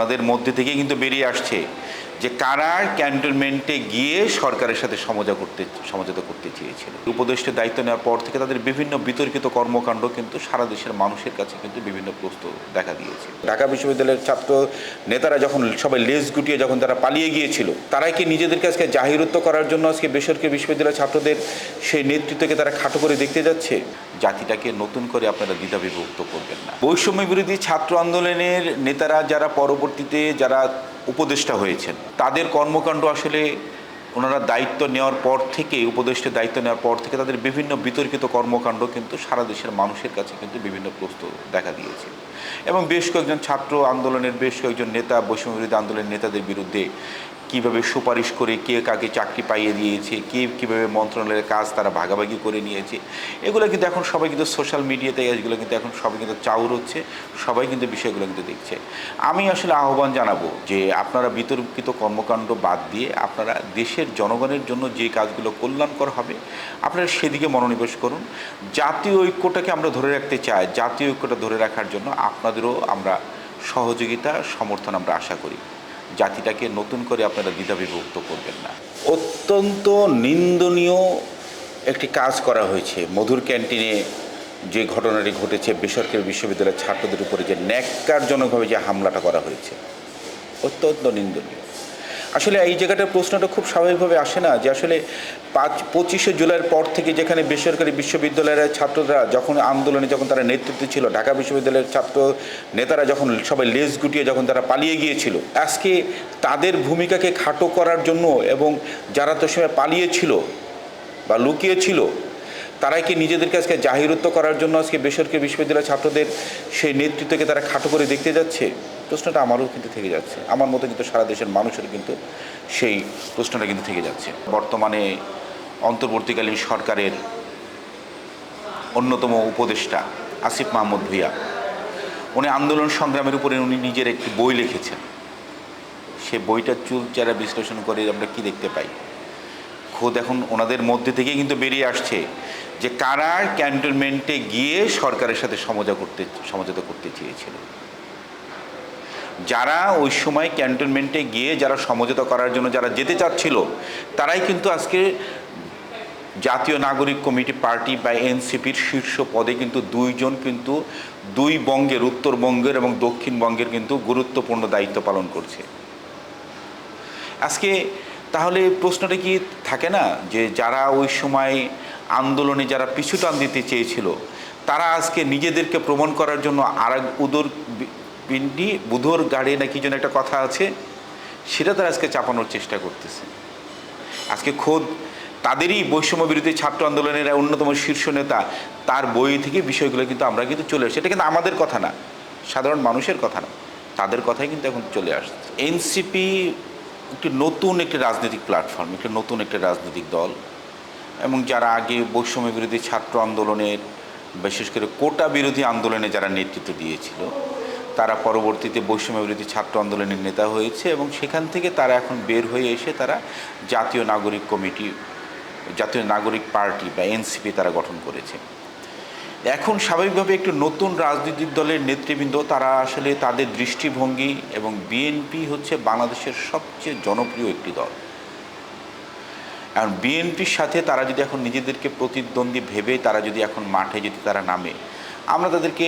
ওনাদের মধ্যে থেকে কিন্তু বেরিয়ে আসছে যে কারা ক্যান্টনমেন্টে গিয়ে সরকারের সাথে সমঝোতা করতে চেয়েছিল। উপদেষ্টার দায়িত্ব নেওয়ার পর থেকে তাদের বিভিন্ন বিতর্কিত কর্মকাণ্ড কিন্তু সারা দেশের মানুষের কাছে কিন্তু বিভিন্ন প্রশ্ন দেখা দিয়েছে। ঢাকা বিশ্ববিদ্যালয়ের ছাত্র নেতারা যখন সবাই লেজ গুটিয়ে যখন তারা পালিয়ে গিয়েছিল, তারাই কি নিজেদেরকে আজকে জাহিরুত্ব করার জন্য আজকে বেসরকারি বিশ্ববিদ্যালয়ের ছাত্রদের সেই নেতৃত্বকে তারা খাটো করে দেখতে যাচ্ছে? জাতিটাকে নতুন করে আপনারা দ্বিধাবিভক্ত করবেন না। বৈষম্য বিরোধী ছাত্র আন্দোলনের নেতারা যারা পরবর্তীতে যারা উপদেষ্টা হয়েছেন, তাদের কর্মকাণ্ড আসলে ওনারা দায়িত্ব নেওয়ার পর থেকে, উপদেষ্টার দায়িত্ব নেওয়ার পর থেকে তাদের বিভিন্ন বিতর্কিত কর্মকাণ্ড কিন্তু সারা দেশের মানুষের কাছে কিন্তু বিভিন্ন প্রশ্ন দেখা দিয়েছে। এবং বেশ কয়েকজন ছাত্র আন্দোলনের বেশ কয়েকজন নেতা বৈষম্য বিরোধী আন্দোলনের নেতাদের বিরুদ্ধে কীভাবে সুপারিশ করে কে কাকে চাকরি পাইয়ে দিয়েছে, কে কীভাবে মন্ত্রণালয়ের কাজ তারা ভাগাভাগি করে নিয়েছে, এগুলো কিন্তু এখন সবাই কিন্তু সোশ্যাল মিডিয়াতে এগুলো কিন্তু এখন সবাই কিন্তু চাউর হচ্ছে, সবাই কিন্তু বিষয়গুলো কিন্তু দেখছে। আমি আসলে আহ্বান জানাবো যে আপনারা বিতর্কিত কর্মকাণ্ড বাদ দিয়ে আপনারা দেশের জনগণের জন্য যে কাজগুলো কল্যাণকর হবে আপনারা সেদিকে মনোনিবেশ করুন। জাতীয় ঐক্যটাকে আমরা ধরে রাখতে চাই, জাতীয় ঐক্যটা ধরে রাখার জন্য আপনাদেরও আমরা সহযোগিতা সমর্থন আমরা আশা করি। জাতিটাকে নতুন করে আপনারা দ্বিধাবিভক্ত করবেন না। অত্যন্ত নিন্দনীয় একটি কাজ করা হয়েছে মধুর ক্যান্টিনে, যে ঘটনাটি ঘটেছে বেসরকারি বিশ্ববিদ্যালয়ের ছাত্রদের উপরে যে ন্যাক্কারজনকভাবে যে হামলাটা করা হয়েছে, অত্যন্ত নিন্দনীয়। আসলে এই জায়গাটার প্রশ্নটা খুব স্বাভাবিকভাবে আসে না যে আসলে 25শে জুলাইয়ের পর থেকে যেখানে বেসরকারি বিশ্ববিদ্যালয়ের ছাত্ররা যখন আন্দোলনে যখন তারা নেতৃত্ব ছিল, ঢাকা বিশ্ববিদ্যালয়ের ছাত্র নেতারা যখন সবাই লেজ গুটিয়ে যখন তারা পালিয়ে গিয়েছিল, আজকে তাদের ভূমিকাকে খাটো করার জন্য এবং যারা তো সময় পালিয়েছিল বা লুকিয়েছিল তারাই কি নিজেদেরকে আজকে জাহিরুত্ব করার জন্য আজকে বেসরকারি বিশ্ববিদ্যালয়ের ছাত্রদের সেই নেতৃত্বকে তারা খাটো করে দেখতে যাচ্ছে? প্রশ্নটা আমারও কিন্তু থেকে যাচ্ছে, আমার মতো কিন্তু সারা দেশের মানুষের কিন্তু সেই প্রশ্নটা কিন্তু থেকে যাচ্ছে। বর্তমানে অন্তর্বর্তীকালীন সরকারের অন্যতম উপদেষ্টা আসিফ মাহমুদ ভূঁইয়া, উনি আন্দোলন সংগ্রামের উপরে উনি নিজের একটি বই লিখেছেন। সে বইটার চুলচেরা বিশ্লেষণ করে আমরা কি দেখতে পাই, খোদ এখন ওনাদের মধ্যে থেকে কিন্তু বেরিয়ে আসছে যে কারা ক্যান্টনমেন্টে গিয়ে সরকারের সাথে সমঝোতা করতে চেয়েছিল। যারা ওই সময় ক্যান্টনমেন্টে গিয়ে যারা সমঝোতা করার জন্য যারা যেতে চাচ্ছিল, তারাই কিন্তু আজকে জাতীয় নাগরিক কমিটি পার্টি বা এনসিপির শীর্ষ পদে কিন্তু দুইজন কিন্তু দুই বঙ্গের, উত্তরবঙ্গের এবং দক্ষিণবঙ্গের কিন্তু গুরুত্বপূর্ণ দায়িত্ব পালন করছে। আজকে তাহলে প্রশ্নটা কি থাকে না যে যারা ওই সময় আন্দোলনে যারা পিছু টান দিতে চেয়েছিল, তারা আজকে নিজেদেরকে প্রমাণ করার জন্য আর এক বুধর গাড়ি না কি যেন একটা কথা আছে, সেটা তারা আজকে চাপানোর চেষ্টা করতেছে। আজকে খোদ তাদেরই বৈষম্য বিরোধী ছাত্র আন্দোলনের অন্যতম শীর্ষ নেতা, তার বই থেকে বিষয়গুলো কিন্তু আমরা কিন্তু চলে আসছে। এটা কিন্তু আমাদের কথা না, সাধারণ মানুষের কথা না, তাদের কথাই কিন্তু এখন চলে আসছে। এনসিপি একটি নতুন একটি রাজনৈতিক প্ল্যাটফর্ম, একটি নতুন একটি রাজনৈতিক দল, এবং যারা আগে বৈষম্য বিরোধী ছাত্র আন্দোলনের, বিশেষ করে কোটা বিরোধী আন্দোলনে যারা নেতৃত্ব দিয়েছিল, তারা পরবর্তীতে বৈষম্য বিরোধী ছাত্র আন্দোলনের নেতা হয়েছে এবং সেখান থেকে তারা এখন বের হয়ে এসে তারা জাতীয় নাগরিক কমিটি, জাতীয় নাগরিক পার্টি বা এনসিপি তারা গঠন করেছে। এখন স্বাভাবিকভাবে একটি নতুন রাজনৈতিক দলের নেতৃবৃন্দ তারা আসলে তাদের দৃষ্টিভঙ্গি, এবং বিএনপি হচ্ছে বাংলাদেশের সবচেয়ে জনপ্রিয় একটি দল। আর বিএনপির সাথে তারা যদি এখন নিজেদেরকে প্রতিদ্বন্দ্বী ভেবে তারা যদি এখন মাঠে যদি তারা নামে, আমরা তাদেরকে,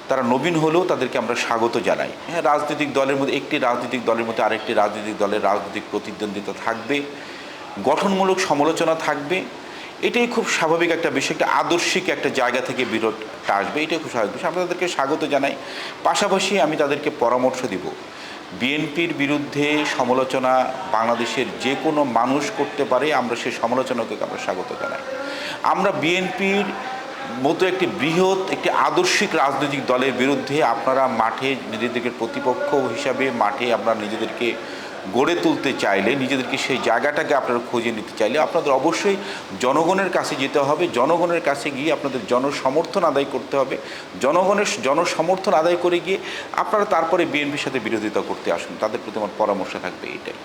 তারা নবীন হলেও তাদেরকে আমরা স্বাগত জানাই। হ্যাঁ, রাজনৈতিক দলের মধ্যে একটি রাজনৈতিক দলের মধ্যে আরেকটি রাজনৈতিক দলের রাজনৈতিক প্রতিদ্বন্দ্বিতা থাকবে, গঠনমূলক সমালোচনা থাকবে, এটাই খুব স্বাভাবিক একটা বিষয়, একটা আদর্শিক একটা জায়গা থেকে বিরোধটা আসবে, এটাই খুব স্বাভাবিক বিষয়। আমরা তাদেরকে স্বাগত জানাই। পাশাপাশি আমি তাদেরকে পরামর্শ দিব, বিএনপির বিরুদ্ধে সমালোচনা বাংলাদেশের যে কোনো মানুষ করতে পারে, আমরা সেই সমালোচনাকে আমরা স্বাগত জানাই। আমরা বিএনপির মতো একটি বৃহৎ একটি আদর্শিক রাজনৈতিক দলের বিরুদ্ধে আপনারা মাঠে নিজেদেরকে প্রতিপক্ষ হিসাবে মাঠে আপনারা নিজেদেরকে গড়ে তুলতে চাইলে, নিজেদেরকে সেই জায়গাটাকে আপনারা খুঁজে নিতে চাইলে আপনাদের অবশ্যই জনগণের কাছে যেতে হবে। জনগণের কাছে গিয়ে আপনাদের জনসমর্থন আদায় করতে হবে। জনগণের জনসমর্থন আদায় করে গিয়ে আপনারা তারপরে বিএনপির সাথে বিরোধিতা করতে আসুন। তাদের প্রতি আমার পরামর্শ থাকবে এটাই।